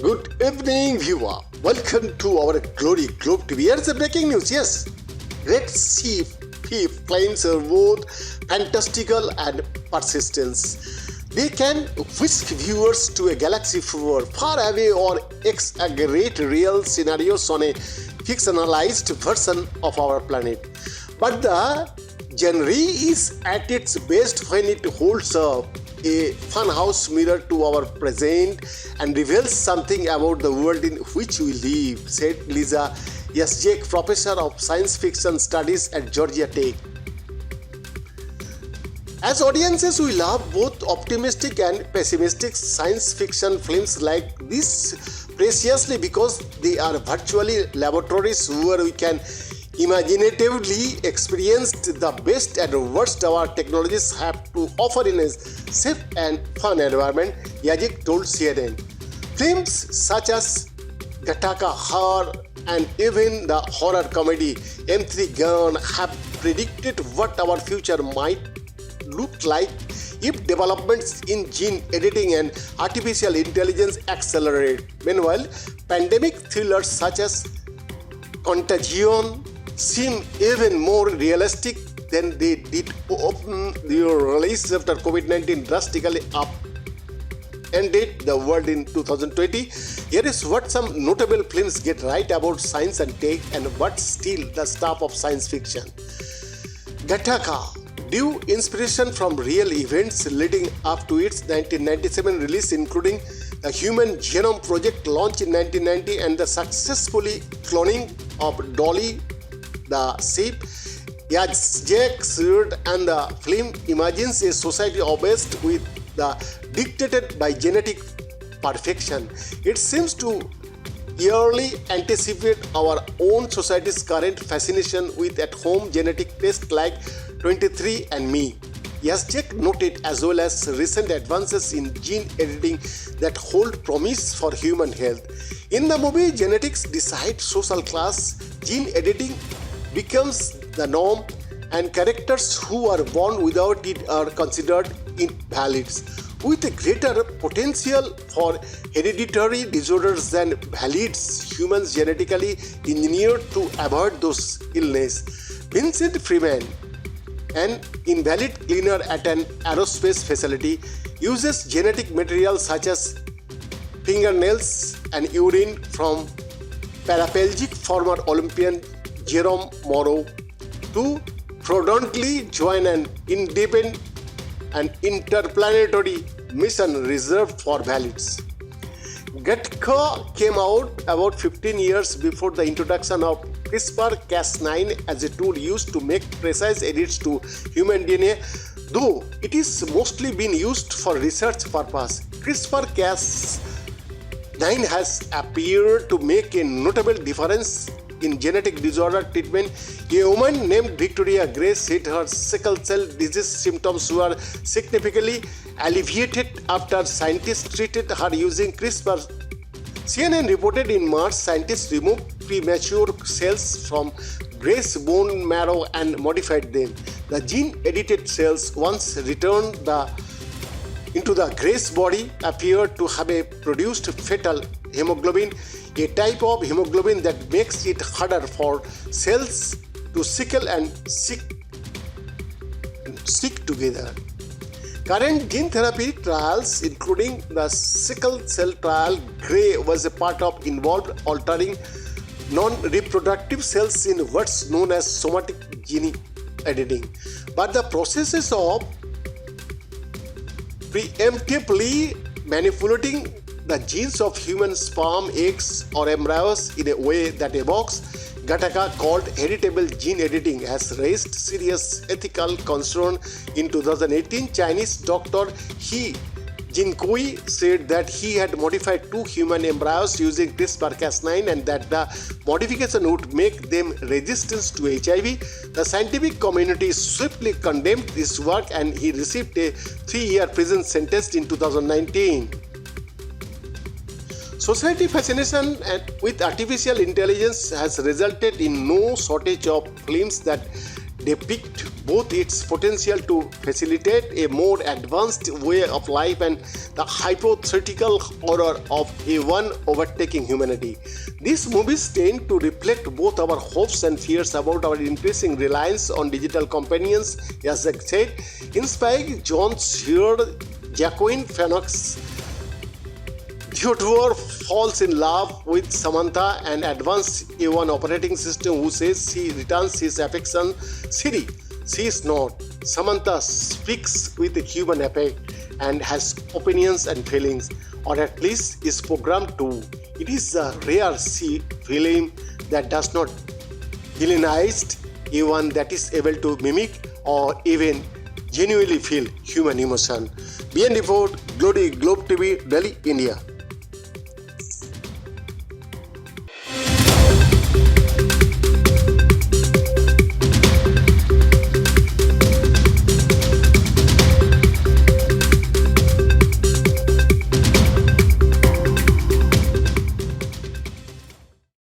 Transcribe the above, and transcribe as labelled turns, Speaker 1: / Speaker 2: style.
Speaker 1: Good evening, viewer. Welcome to our Glory Globe TV. Here's the breaking news. Yes, let's see if planes are both fantastical and persistence. They can whisk viewers to a galaxy far away or exaggerate real scenarios on a fictionalized version of our planet. But the genre is at its best when it holds up a funhouse mirror to our present and reveals something about the world in which we live, said Lisa Yasjek, professor of science fiction studies at Georgia Tech. As audiences, we love both optimistic and pessimistic science fiction films like this preciously because they are virtually laboratories where we can imaginatively experience the best and worst our technologies have to offer in a safe and fun environment, Yajik told CNN. Films such as Gattaca, Her, and even the horror comedy M3 Gun have predicted what our future might look like if developments in gene editing and artificial intelligence accelerate. Meanwhile, pandemic thrillers such as Contagion seem even more realistic than they did open their release after COVID-19 drastically upended the world in 2020. Here is what some notable films get right about science and tech and what still the stuff of science fiction. Gattaca drew inspiration from real events leading up to its 1997 release, including the Human Genome Project launched in 1990 and the successfully cloning of Dolly the sheep. Yajek said, and the film imagines a society obsessed with the dictated by genetic perfection. It seems to eerily anticipate our own society's current fascination with at-home genetic tests like 23andMe. Yasjek noted as well as recent advances in gene editing that hold promise for human health. In the movie Genetics Decide Social Class, gene editing becomes the norm and characters who are born without it are considered invalids, with a greater potential for hereditary disorders than valids humans genetically engineered to avoid those illnesses. Vincent Freeman, an invalid cleaner at an aerospace facility, uses genetic material such as fingernails and urine from paraplegic former Olympian Jerome Morrow to fraudulently join an independent and interplanetary mission reserved for valids. Gattaca came out about 15 years before the introduction of CRISPR-Cas9 as a tool used to make precise edits to human DNA, though it is mostly been used for research purposes. CRISPR-Cas9 has appeared to make a notable difference in genetic disorder treatment. A woman named Victoria Gray said her sickle cell disease symptoms were significantly alleviated after scientists treated her using CRISPR. CNN reported in March scientists removed premature cells from Gray's bone marrow and modified them. The gene-edited cells, once returned into the Gray's body, appeared to have produced fetal hemoglobin, a type of hemoglobin that makes it harder for cells to sickle and stick together. Current gene therapy trials, including the sickle cell trial, Gray was a part of, involved altering non-reproductive cells in what's known as somatic gene editing. But the processes of preemptively manipulating the genes of human sperm, eggs, or embryos in a way that evokes Gattaca called heritable gene editing has raised serious ethical concern. In 2018, Chinese doctor He Jinkui said that he had modified 2 human embryos using CRISPR-Cas9 and that the modification would make them resistant to HIV. The scientific community swiftly condemned this work and he received a 3-year prison sentence in 2019. Society fascination with artificial intelligence has resulted in no shortage of films that depict both its potential to facilitate a more advanced way of life and the hypothetical horror of a one overtaking humanity. These movies tend to reflect both our hopes and fears about our increasing reliance on digital companions. As I said, inspiring John Shear, Joaquin Phoenix, Theodore falls in love with Samantha and advances A1 operating system who says he returns his affection. Siri, she is not. Samantha speaks with a human affect and has opinions and feelings, or at least is programmed to. It is a rare film that does not villainize A1, that is able to mimic or even genuinely feel human emotion. BN Report, Globe TV, Delhi, India.